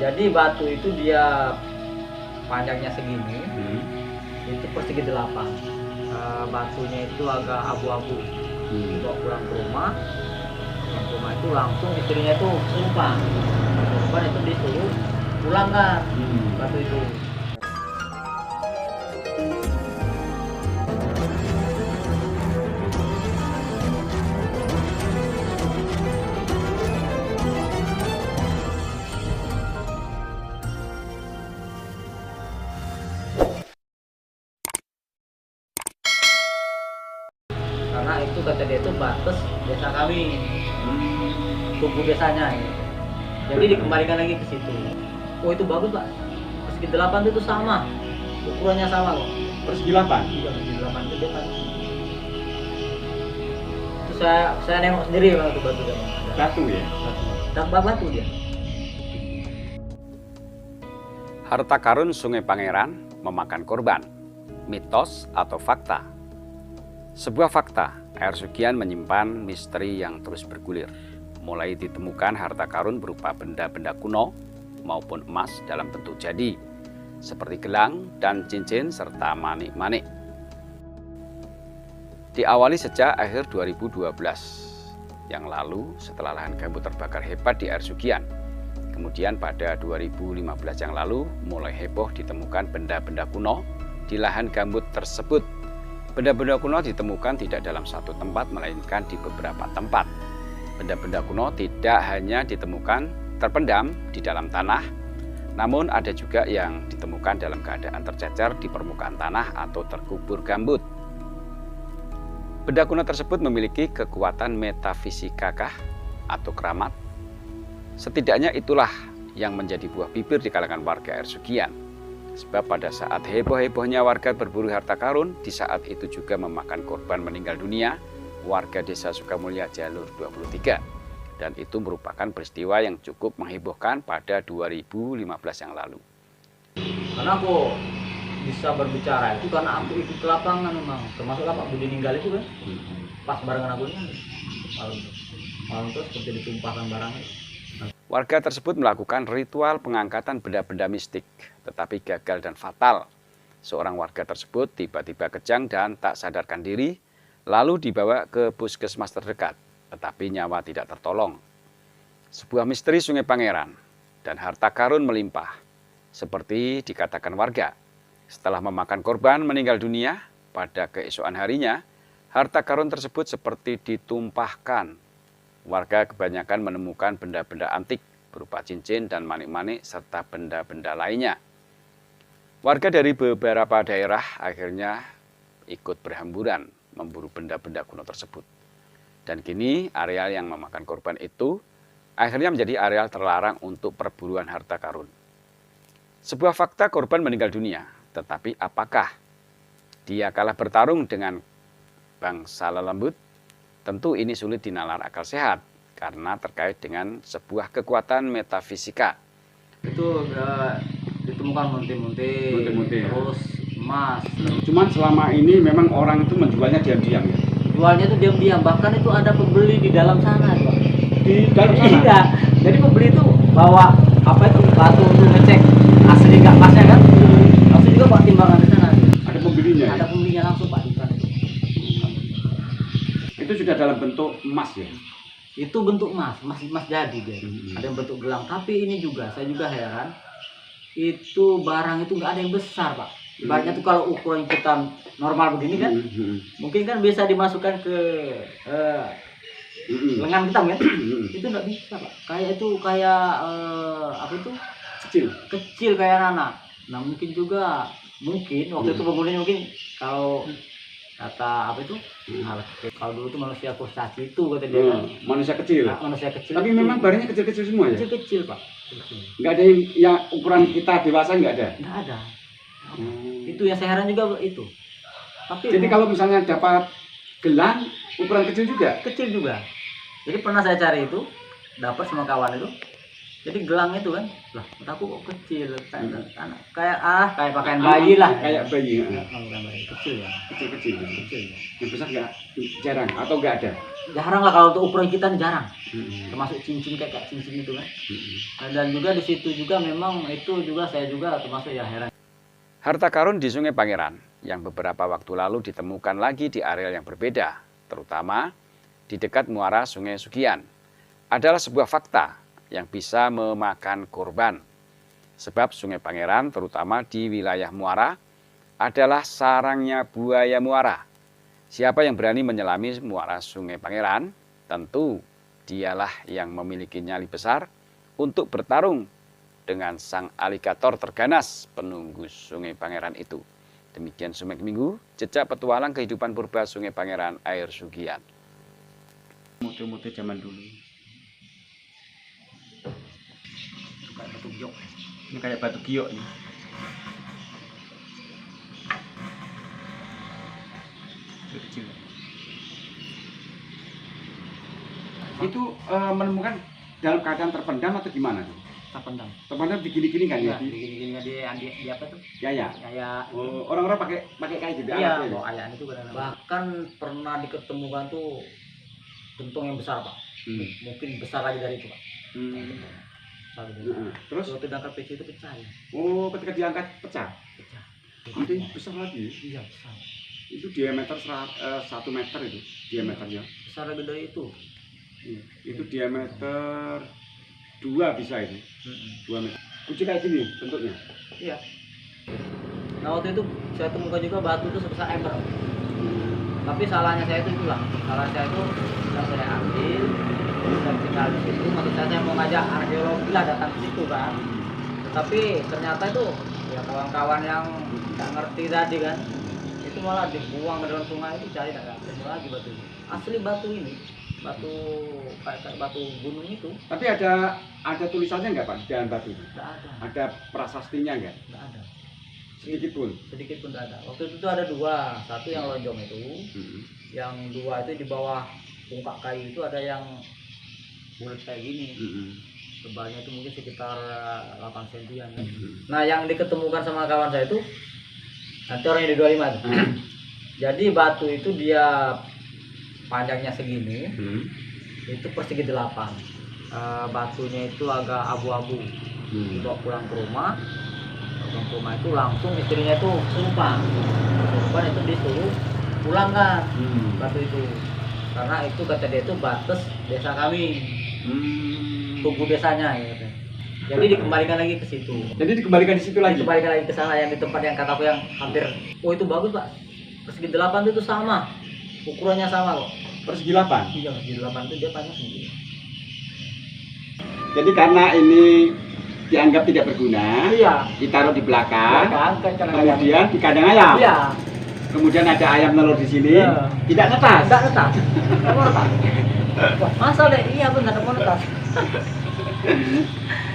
Jadi batu itu dia panjangnya segini, itu persegi 8. Batunya itu agak abu-abu. Bawa pulang ke rumah. Pulang ke rumah itu langsung istrinya tuh sumpah. Sumpah itu disuruh pulang kan batu itu. Karena itu kata dia itu batas desa kami, tubuh desanya ya. Jadi dikembalikan lagi ke situ. Oh itu bagus pak, persegi 8 itu sama, ukurannya sama kok. Persegi 8? Iya persegi 8 itu depan. Itu saya nengok sendiri kalau itu batu dia. Batu ya? Batu dia. Harta karun Sungai Pangeran memakan korban, mitos atau fakta. Sebuah fakta, Air Sugian menyimpan misteri yang terus bergulir. Mulai ditemukan harta karun berupa benda-benda kuno maupun emas dalam bentuk jadi, seperti gelang dan cincin serta manik-manik. Diawali sejak akhir 2012 yang lalu setelah lahan gambut terbakar hebat di Air Sugian. Kemudian pada 2015 yang lalu mulai heboh ditemukan benda-benda kuno di lahan gambut tersebut. Benda-benda kuno ditemukan tidak dalam satu tempat, melainkan di beberapa tempat. Benda-benda kuno tidak hanya ditemukan terpendam di dalam tanah, namun ada juga yang ditemukan dalam keadaan tercecer di permukaan tanah atau terkubur gambut. Benda kuno tersebut memiliki kekuatan metafisikakah atau keramat? Setidaknya itulah yang menjadi buah bibir di kalangan warga Air Sugian. Sebab pada saat heboh-hebohnya warga berburu harta karun, di saat itu juga memakan korban meninggal dunia warga desa Sukamulya Jalur 23. Dan itu merupakan peristiwa yang cukup menghebohkan pada 2015 yang lalu. Karena aku bisa berbicara itu karena aku ikut ke lapangan memang, termasuk Pak Budi ninggal itu kan, pas barengan aku ini malam terus seperti ditumpahkan barangnya. Warga tersebut melakukan ritual pengangkatan benda-benda mistik, tetapi gagal dan fatal. Seorang warga tersebut tiba-tiba kejang dan tak sadarkan diri, lalu dibawa ke puskesmas terdekat, tetapi nyawa tidak tertolong. Sebuah misteri Sungai Pangeran dan harta karun melimpah, seperti dikatakan warga. Setelah memakan korban meninggal dunia, pada keesokan harinya, harta karun tersebut seperti ditumpahkan. Warga kebanyakan menemukan benda-benda antik berupa cincin dan manik-manik serta benda-benda lainnya. Warga dari beberapa daerah akhirnya ikut berhamburan memburu benda-benda kuno tersebut. Dan kini areal yang memakan korban itu akhirnya menjadi areal terlarang untuk perburuan harta karun. Sebuah fakta korban meninggal dunia, tetapi apakah dia kalah bertarung dengan bangsa lelembut? Tentu ini sulit dinalar akal sehat karena terkait dengan sebuah kekuatan metafisika. Itu ditemukan munti-munti, terus emas. Cuman selama ini memang orang itu menjualnya diam-diam ya? Jualnya itu diam-diam, bahkan itu ada pembeli di dalam sana Pak. Di dalam sana? Iya, jadi pembeli itu bawa apa itu batu untuk ngecek asli nggak emasnya kan? Langsung juga Pak timbangan di sana. Ada pembelinya ya? Ada pembelinya langsung Pak di sana. Itu sudah dalam bentuk emas ya? Itu bentuk emas jadi dia. Ada yang bentuk gelang, tapi ini juga saya juga heran. Itu barang itu nggak ada yang besar Pak. Ibaratnya tuh kalau ukuran kita normal begini kan, mungkin kan bisa dimasukkan ke lengan kita kan? Itu nggak bisa Pak. Kayak apa itu? Kecil kayak anak. Nah mungkin waktu itu pembelinya mungkin kalau kata apa itu kalau dulu tuh manusia kurcaci itu kata dia kan. Manusia kecil. Nah, manusia kecil tapi itu. Memang barangnya kecil-kecil semua ya? Kecil Pak. Nggak ada yang ukuran kita dewasa, nggak ada? Nggak ada. Itu yang saya heran juga itu. Tapi jadi kalau misalnya dapat gelang ukuran kecil juga? Kecil juga. Jadi pernah saya cari itu, dapat sama kawan itu Jadi gelang itu kan, lah mataku kok kecil, kayak pakaian bayi lah. Kayak bayi. Bukan bayi, kecil ya. Kecil-kecil. Kecil ya. Yang besar nggak jarang atau nggak ada? Jarang lah kalau untuk ukuran kita nih jarang. Termasuk cincin kayak cincin itu kan. Dan juga di situ juga memang itu juga saya juga termasuk ya heran. Harta karun di Sungai Pangeran yang beberapa waktu lalu ditemukan lagi di area yang berbeda, terutama di dekat muara Sungai Sugian, adalah sebuah fakta yang bisa memakan korban. Sebab Sungai Pangeran, terutama di wilayah muara, adalah sarangnya buaya muara. Siapa yang berani menyelami muara Sungai Pangeran, tentu dialah yang memiliki nyali besar untuk bertarung dengan sang aligator terganas penunggu Sungai Pangeran itu. Demikian Sumek Minggu, jejak petualang kehidupan purba Sungai Pangeran, air Sugian. Moto-moto zaman dulu. Kayak batu giok. Ini kayak batu giok nih. Kecil. Itu menemukan dalam keadaan terpendam atau gimana tuh? Terpendam. Terpendam digini-gini kan ya? Gini-gini di apa tuh? Ya. Kayak Oh, orang-orang pakai kayak gitu. iya, alatnya bawa ayaan itu kadang-kadang. Bahkan pernah diketemukan tuh gentong yang besar, Pak. Mungkin besar lagi dari itu, Pak. Besar gitu. Terus? Waktu diangkat PC itu pecah ya. Oh, ketika diangkat pecah. Pecah. Nanti besar lagi. Iya, besar. Itu diameter 1 meter itu diameternya. Besar lebih dari itu. Itu diameter 2 bisa itu. 2 meter. Kunci kayak gini bentuknya. Iya. Nah waktu itu saya temukan juga batu itu sebesar ember. Tapi salahnya saya itu itulah. Salah saya itu sudah saya ambil dan tinggal di situ. Maksud saya mau ngajak arkeologi lah datang ke situ kan. Tapi ternyata itu ya kawan-kawan yang nggak ngerti tadi kan, itu malah dibuang ke dalam sungai itu cari nggak ketemu lagi batu ini. Asli batu ini, batu kayak batu gunung itu. Tapi ada tulisannya nggak Pak di dalam batu itu? Nggak ada. Ada prasastinya nggak? Nggak ada. Sedikit pun. Sedikit pun nggak ada. Waktu itu tuh ada dua, satu yang lonjong itu, yang dua itu di bawah pungkak kayu itu ada yang bulat kayak gini. Tebalnya itu mungkin sekitar 8 sentian. Nah yang diketemukan sama kawan saya itu nanti orang yang di 25 tuh. Jadi batu itu dia panjangnya segini, itu persegi 8. Batunya itu agak abu-abu. Dibawa pulang ke rumah. Pulang ke rumah itu langsung istrinya itu kesurupan. Kesurupan itu disuruh pulang kan batu itu. Karena itu kata dia itu batas desa kami. Tubuh desanya gitu. Jadi dikembalikan lagi ke situ. Jadi dikembalikan di situ lagi. Dikembalikan lagi ke sana yang di tempat yang kataku yang hampir. Oh itu bagus Pak. Persegi 8 itu sama. Ukurannya sama kok. Persegi 8. Iya persegi 8 itu dia panjang segini. Jadi karena ini dianggap tidak berguna, Iya. ditaruh di belakang, kemudian di kandang ayam. Iya. Kemudian ada ayam nelur di sini, Iya. tidak netas. Enggak netas. Enggak mau netas. Wah, masa deh? Iya benar mau netas.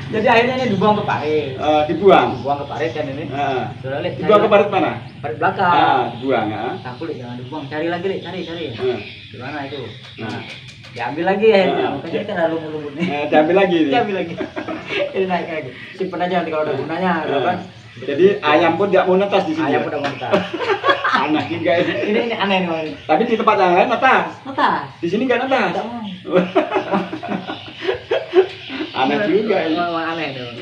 Jadi akhirnya ini dibuang ke parit. Dibuang. Dibuang ke parit kan ini. Sudah lihat. Dibuang ke parit mana? Parit belakang. Dibuang. Aku lihat jangan dibuang, cari lagi lihat, cari. Di mana itu? Nah, diambil lagi akhirnya. Makanya kan ada lumut-lumut nih. diambil lagi ini. Diambil lagi. Ini naik lagi. Simpen aja nanti kalau ada gunanya, kan? Jadi ayam pun tidak mau netas di sini. Ayam udah mau netas. Aneh juga ini. Ini aneh nih, Mas. Tapi di tempat yang lain netas. Netas. Di sini nggak netas. Enggak mau. Aneh juga ini. Memang aneh dong.